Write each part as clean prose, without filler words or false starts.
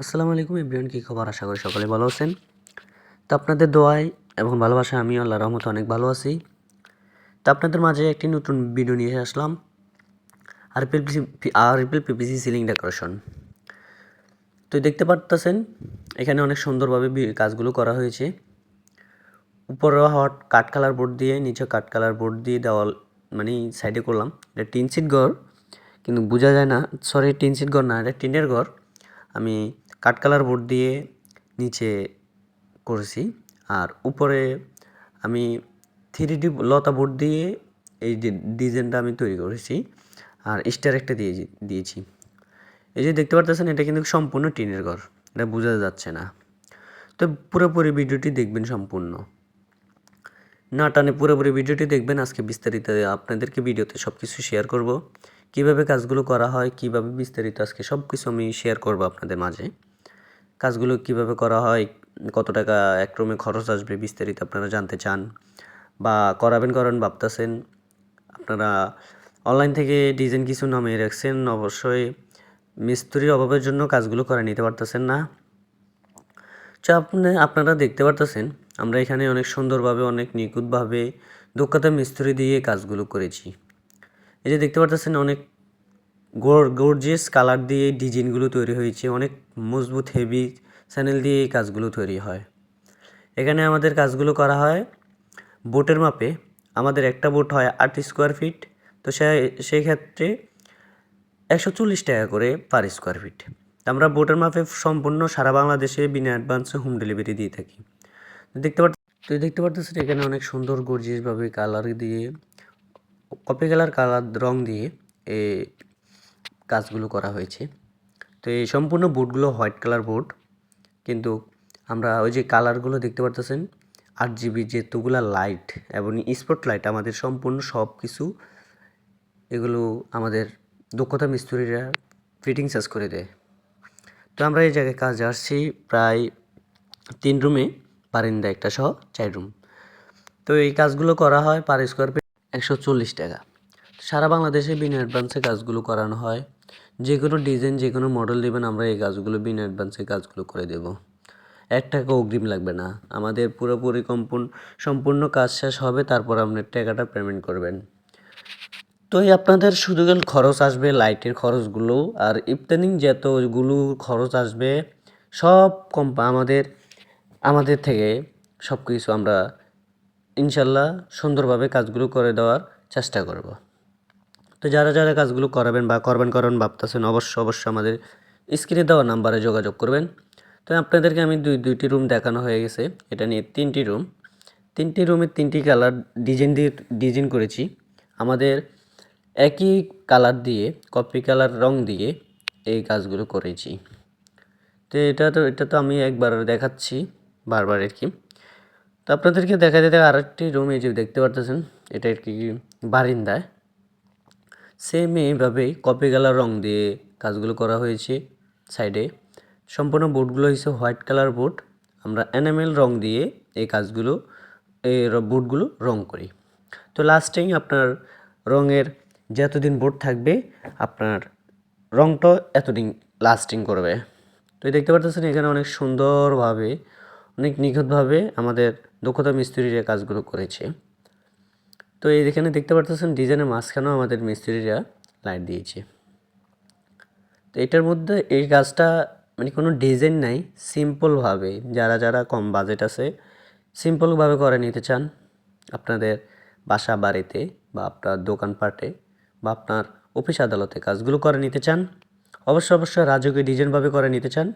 আসসালামু আলাইকুম এভরিওয়ান, কী খবর? আশা করি সকলে ভালো আছেন। তো আপনাদের দোয়ায় এবং ভালোবাসায় আমিও আল্লাহর রহমতে অনেক ভালো আছি। তো আপনাদের মাঝে একটি নতুন ভিডিও নিয়ে আসলাম, আরপিএল পিপিসি সিলিং ডেকোরেশন। তো দেখতে পারতেছেন এখানে অনেক সুন্দরভাবে কাজগুলো করা হয়েছে। উপরে হট কাঠ কালার বোর্ড দিয়ে, নিচে কাঠ কালার বোর্ড দিয়ে দেওয়াল মানে সাইডে করলাম। এটা টিন সিট ঘর, কিন্তু বোঝা যায় না, সরি টিন সিট ঘর না, এটা টিনের ঘর। আমি কাঠ কালার বোর্ড দিয়ে নিচে করেছি, আর উপরে আমি 3D লতা বোর্ড দিয়ে এই ডিজাইনটা আমি তৈরি করেছি, আর স্টার একটা দিয়েছি। এই যে দেখতে পারতেছেন এটা কিন্তু সম্পূর্ণ টিনের ঘর, এটা বোঝা যাচ্ছে না। তো পুরোপুরি ভিডিওটি দেখবেন, সম্পূর্ণ না টানে পুরোপুরি ভিডিওটি দেখবেন। আজকে বিস্তারিত আপনাদেরকে ভিডিওতে সব কিছু শেয়ার করব, কিভাবে কাজগুলো করা হয়, কিভাবে বিস্তারিত আজকে সব কিছু আমি শেয়ার করব আপনাদের মাঝে। কাজগুলো কিভাবে করা হয়, কত টাকা এক রুমে খরচ আসবে, বিস্তারিত আপনারা জানতে চান বা করাবেন ভাবতেছেন, আপনারা অনলাইন থেকে ডিজাইন কিছু নামিয়ে রাখছেন, অবশ্যই মিস্ত্রির অভাবের জন্য কাজগুলো করে নিতে পারতেছেন না। আপনারা দেখতে পারতেছেন আমরা এখানে অনেক সুন্দরভাবে, অনেক নিখুঁতভাবে দক্ষতা মিস্ত্রি দিয়ে কাজগুলো করেছি। এই যে দেখতে পারতেছেন অনেক গর্জিয়াস কালার দিয়ে ডিজাইনগুলো তৈরি হয়েছে, অনেক মজবুত হেভি চ্যানেল দিয়ে এই কাজগুলো তৈরি হয়। এখানে আমাদের কাজগুলো করা হয় বোটের মাপে। আমাদের একটা বোট হয় 8 স্কোয়ার ফিট, তো সেই ক্ষেত্রে 140 টাকা করে পার স্কোয়ার ফিট। আমরা বোটের মাপে সম্পূর্ণ সারা বাংলাদেশে বিনা অ্যাডভান্সে হোম ডেলিভারি দিয়ে থাকি। দেখতে পারতেছেন এখানে অনেক সুন্দর গর্জিয়াসভাবে কালার দিয়ে, কপি কালার রং দিয়ে এই কাজগুলো করা হয়েছে। তো এই সম্পূর্ণ বোর্ডগুলো হোয়াইট কালার বোর্ড, কিন্তু আমরা ওই যে কালারগুলো দেখতে পারতেছেন 8GB যেতগুলা লাইট এবং স্পট লাইট, আমাদের সম্পূর্ণ সব কিছু এগুলো আমাদের দক্ষতা মিস্ত্রিরা ফিটিং চার্জ করে দেয়। তো আমরা এই জায়গায় কাজ আসছি প্রায় 3 রুমে, বারিন্দা একটা সহ 4 রুম। তো এই কাজগুলো করা হয় পার স্কোয়ার ফিট 140 টাকা। সারা বাংলাদেশে বিনা অ্যাডভান্সে কাজগুলো করানো হয়। যে কোনো ডিজাইন, যে কোনো মডেল দেবেন, আমরা এই কাজগুলো বিনা অ্যাডভান্সে কাজগুলো করে দেব। 1 টাকা অগ্রিম লাগবে না। আমাদের পুরোপুরি সম্পূর্ণ কাজ শেষ হবে, তারপর আপনার টাকাটা পেমেন্ট করবেন। তো এই আপনাদের শুধু খরচ আসবে লাইটের খরচগুলো, আর ইফতানিং যতগুলো খরচ আসবে সব আমাদের থেকে সব কিছু আমরা ইনশাল্লাহ সুন্দরভাবে কাজগুলো করে দেওয়ার চেষ্টা করব। তো যারা কাজগুলো করাবেন বা করবেন ভাবতেছেন, অবশ্যই আমাদের স্ক্রিনে দেওয়া নাম্বারে যোগাযোগ করবেন। তো আপনাদেরকে আমি দুইটি রুম দেখানো হয়ে গেছে, এটা নিয়ে 3টি রুম। 3টি রুমের 3টি কালার ডিজাইন করেছি। আমাদের একই কালার দিয়ে, কপি কালার রং দিয়ে এই কাজগুলো করেছি। তো এটা তো আমি একবার দেখাচ্ছি বারবার আর কি। তো আপনাদেরকে দেখাতে আরেকটি রুম, এই যে দেখতে পারতেছেন এটা আর কি বারিন্দায় সেম এইভাবেই কপি কালার রং দিয়ে কাজগুলো করা হয়েছে। সাইডে সম্পূর্ণ বোর্ডগুলো হয়েছে হোয়াইট কালার বোর্ড। আমরা এনামেল রং দিয়ে এই কাজগুলো, এই বোর্ডগুলো রং করি। তো লাস্টিং আপনার রঙের যতদিন বোর্ড থাকবে, আপনার রংটা এতদিন লাস্টিং করবে। তো দেখতে পারতেছেন এখানে অনেক সুন্দরভাবে, অনেক নিখুঁতভাবে আমাদের দক্ষতা মিস্ত্রিরা কাজগুলো করেছে। তো এখানে দেখতে পারতেছেন ডিজাইনের মাঝখানেও আমাদের মিস্ত্রিরা লাইট দিয়েছে। তো এটার মধ্যে এই কাজটা মানে কোনো ডিজাইন নাই, সিম্পলভাবে যারা কম বাজেট আছে সিম্পলভাবে করে নিতে চান, আপনাদের বাসা বাড়িতে বা আপনার দোকানপাটে বা আপনার অফিস আদালতে কাজগুলো করে নিতে চান, অবশ্যই রাজকীয় ডিজাইনভাবে করে নিতে চান,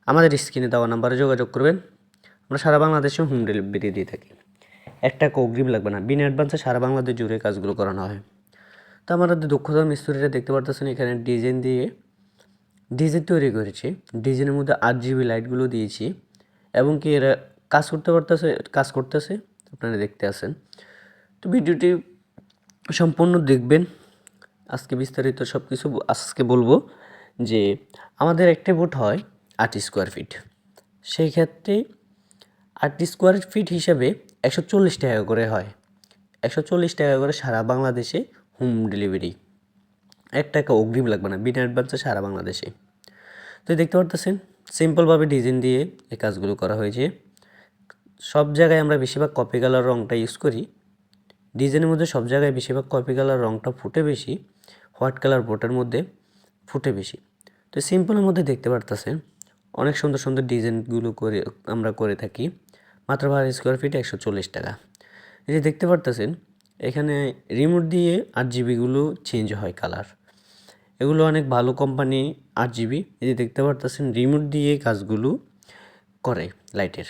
আমাদের স্ক্রিনে দেওয়া নাম্বারে যোগাযোগ করবেন। আমরা সারা বাংলাদেশে হোম ডেলিভারি দিয়ে থাকি। 1 টাকা অগ্রিম লাগবে না, বিনা অ্যাডভান্সে সারা বাংলাদেশ জুড়ে কাজগুলো করানো হয়। তো আমাদের দক্ষতা মিস্ত্রিরা দেখতে পারতেছেন এখানে ডিজাইন তৈরি করেছি। ডিজাইনের মধ্যে 8GB লাইটগুলো দিয়েছি, এবং কি এরা কাজ করতেছে আপনারা দেখতে আছেন। তো ভিডিওটি সম্পূর্ণ দেখবেন। আজকে বিস্তারিত সব কিছু আজকে বলবো যে আমাদের একটা বোট হয় 8 স্কোয়ার ফিট, সেই ক্ষেত্রে 8 স্কোয়ার ফিট হিসাবে 140 টাকা করে হয়। 140 টাকা করে সারা বাংলাদেশে হোম ডেলিভারি। 1 টাকা অগ্রিম লাগবে না, বিনা অ্যাডভান্সে সারা বাংলাদেশে। তো দেখতে পারতেছেন সিম্পলভাবে ডিজাইন দিয়ে এই কাজগুলো করা হয়েছে। সব জায়গায় আমরা বেশিরভাগ কপি কালার রঙটা ইউজ করি। ডিজাইনের মধ্যে সব জায়গায় বেশিরভাগ কপি কালার রঙটা ফুটে বেশি, হোয়াইট কালার বোর্ডের মধ্যে ফুটে বেশি। তো সিম্পলের মধ্যে দেখতে পারতেছেন অনেক সুন্দর সুন্দর ডিজাইনগুলো আমরা করে থাকি মাত্র পার স্কোয়ার ফিট 140 টাকা। এই যে দেখতে পারতেছেন এখানে রিমোট দিয়ে RGBগুলো চেঞ্জ হয় কালার। এগুলো অনেক ভালো কোম্পানি RGB। এই যে দেখতে পারতেছেন রিমোট দিয়ে কাজগুলো করে লাইটের।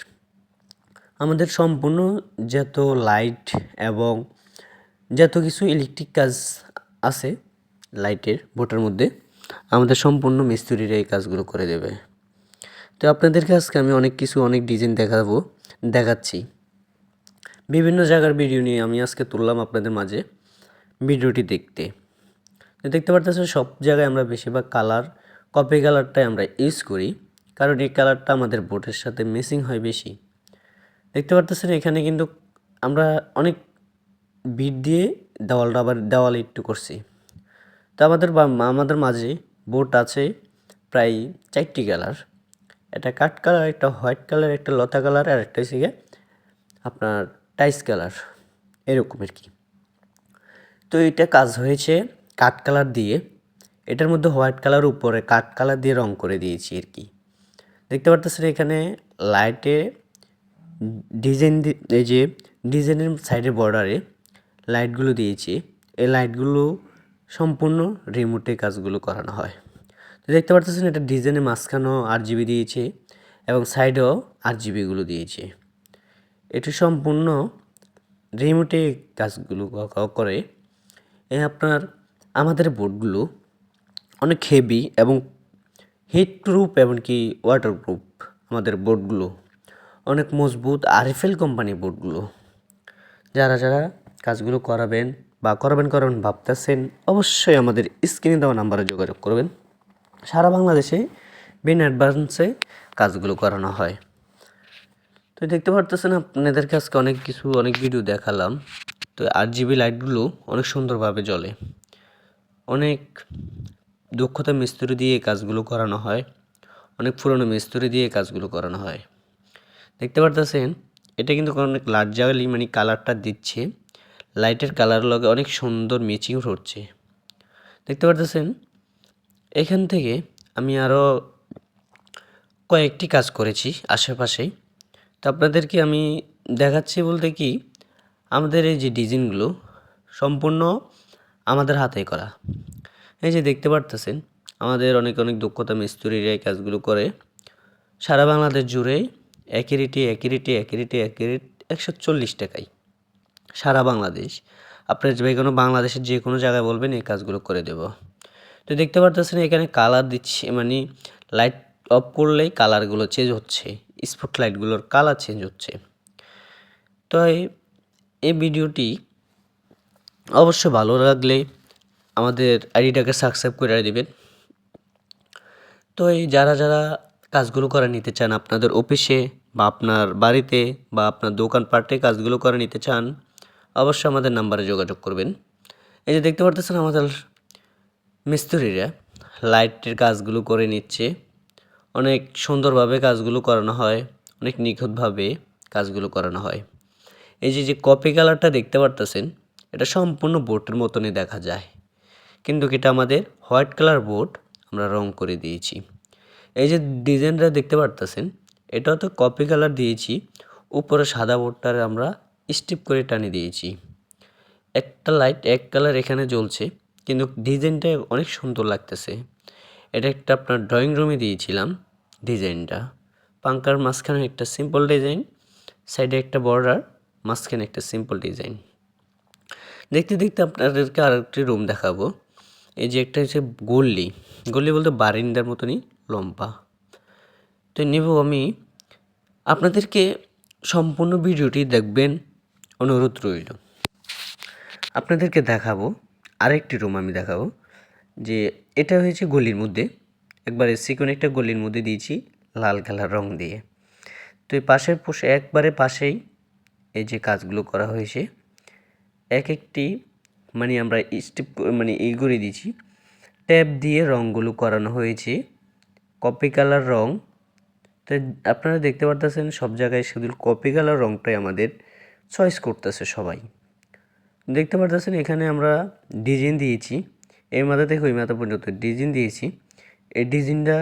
আমাদের সম্পূর্ণ যত লাইট এবং যত কিছু ইলেকট্রিক কাজ আছে লাইটের বোর্ডের মধ্যে আমাদের সম্পূর্ণ মিস্ত্রিরা এই কাজগুলো করে দেবে। তো আপনাদেরকে আজকে আমি অনেক ডিজাইন দেখাচ্ছি। বিভিন্ন জায়গার ভিডিও নিয়ে আমি আজকে তুললাম আপনাদের মাঝে ভিডিওটি দেখতে। তো দেখতে পারতেছেন সব জায়গায় আমরা বেশিরভাগ কপি কালারটাই আমরা ইউজ করি, কারণ এই কালারটা আমাদের বোর্ডের সাথে ম্যাচিং হয় বেশি। দেখতে পারতেছেন এখানে কিন্তু আমরা অনেক বিট দিয়ে দেওয়ালে একটু করছি। তো আমাদের মাঝে বোর্ড আছে প্রায় 4টি কালার। একটা কাঠ কালার, একটা হোয়াইট কালার, একটা লতা কালার, আর একটা হচ্ছে আপনার টাইস কালার, এরকম আর কি। তো এটা কাজ হয়েছে কাঠ কালার দিয়ে। এটার মধ্যে হোয়াইট কালার উপরে কাঠ কালার দিয়ে রং করে দিয়েছি আর কি। দেখতে পারতেছেন এখানে লাইটে এই যে ডিজাইনের সাইডে বর্ডারে লাইটগুলো দিয়েছি। এই লাইটগুলো সম্পূর্ণ রিমোটে কাজগুলো করানো হয়। তো দেখতে পারতেছেন এটা ডিজাইনের মাঝখানেও RGB দিয়েছে এবং সাইডেও RGBগুলো দিয়েছে। এটি সম্পূর্ণ রিমোটে কাজগুলো করে। আমাদের বোর্ডগুলো অনেক হেভি এবং হিট প্রুফ এমনকি ওয়াটার প্রুফ। আমাদের বোর্ডগুলো অনেক মজবুত, RFL কোম্পানি বোর্ডগুলো। যারা কাজগুলো করাবেন বা করবেন ভাবতেছেন অবশ্যই আমাদের স্ক্রিনে দেওয়া নাম্বারে যোগাযোগ করবেন। সারা বাংলাদেশে বিনা অ্যাডভান্সে কাজগুলো করানো হয়। তো দেখতে পারতেছেন আপনাদেরকে আজকে অনেক ভিডিও দেখালাম। তো RGB লাইটগুলো অনেক সুন্দরভাবে জ্বলে। অনেক দক্ষতা মিস্ত্রি দিয়ে কাজগুলো করানো হয়, অনেক পুরনো মিস্ত্রি দিয়ে কাজগুলো করানো হয়। দেখতে পারতেছেন এটা কিন্তু অনেক লার্জালি কালারটা দিচ্ছে, লাইটের কালার লগে অনেক সুন্দর ম্যাচিং হচ্ছে। দেখতে পারতেছেন এখান থেকে আমি আরও কয়েকটি কাজ করেছি আশেপাশে। তো আপনাদেরকে আমি দেখাচ্ছি বলতে কি আমাদের এই যে ডিজাইনগুলো সম্পূর্ণ আমাদের হাতে করা। এই যে দেখতে পারতেছেন আমাদের অনেক দক্ষতা মিস্ত্রিরা এই কাজগুলো করে। সারা বাংলাদেশ জুড়ে একই রেট 140 টাকায় সারা বাংলাদেশ। আপনার বাংলাদেশের যে কোনো জায়গায় বলবেন এই কাজগুলো করে দেব। তো দেখতে পারতেছেন এখানে কালার দিচ্ছি, লাইট অফ করলেই কালারগুলো চেঞ্জ হচ্ছে, স্পট লাইটগুলোর কালার চেঞ্জ হচ্ছে। তো এই ভিডিওটি অবশ্য ভালো লাগলে আমাদের আইডিটাকে সাবস্ক্রাইব করে দিবেন। তো যারা কাজগুলো করে নিতে চান আপনাদের অফিসে বা আপনার বাড়িতে বা আপনার দোকানপাটে কাজগুলো করে নিতে চান, অবশ্যই আমাদের নাম্বারে যোগাযোগ করবেন। এই যে দেখতে পারতেছেন আমাদের মিস্ত্রিরা লাইটের কাজগুলো করে নিচ্ছে। অনেক সুন্দরভাবে কাজগুলো করানো হয়, অনেক নিখুঁতভাবে কাজগুলো করানো হয়। এই যে কপি কালারটা দেখতে পারতেছেন এটা সম্পূর্ণ বোর্ডের মতনই দেখা যায়, কিন্তু এটা আমাদের হোয়াইট কালার বোর্ড আমরা রং করে দিয়েছি। এই যে ডিজাইনটা দেখতে পারতেছেন এটাও তো কপি কালার দিয়েছি, উপরে সাদা বোর্ডটারে আমরা স্টিপ করে টানিয়ে দিয়েছি। একটা লাইট এক কালার এখানে জ্বলছে, কিন্তু ডিজাইনটা অনেক সুন্দর লাগতেছে। এটা একটা আপনার ড্রয়িং রুমে দিয়েছিলাম ডিজাইনটা। পাঙ্কার মাঝখানে একটা সিম্পল ডিজাইন, সাইডে একটা বর্ডার, মাঝখানে একটা সিম্পল ডিজাইন। দেখতে আপনাদেরকে আরেকটি রুম দেখাবো। এই যে একটা হচ্ছে গল্লি বলতে বারিন্দার মতনই লম্বা। তো নেব আমি আপনাদেরকে সম্পূর্ণ ভিডিওটি দেখবেন অনুরোধ রইল। আপনাদেরকে দেখাবো আরেকটি রুম আমি দেখাবো, যে এটা হয়েছে গলির মধ্যে, একবারে চিকন একটা গলির মধ্যে দিয়েছি লাল কালার রং দিয়ে। তো এই একবারে পাশেই এই যে কাজগুলো করা হয়েছে একটি আমরা স্টেপ এই করে দিয়েছি, ট্যাপ দিয়ে রঙগুলো করানো হয়েছে। কপি কালার রং তো আপনারা দেখতে পারতেছেন সব জায়গায় শুধু কপি কালার রংটাই আমাদের চয়েস করতেছে সবাই। দেখতে পারতেছেন এখানে আমরা ডিজাইন দিয়েছি, এই মাথা থেকে ওই মাথা পর্যন্ত ডিজাইন দিয়েছি। এই ডিজাইনটা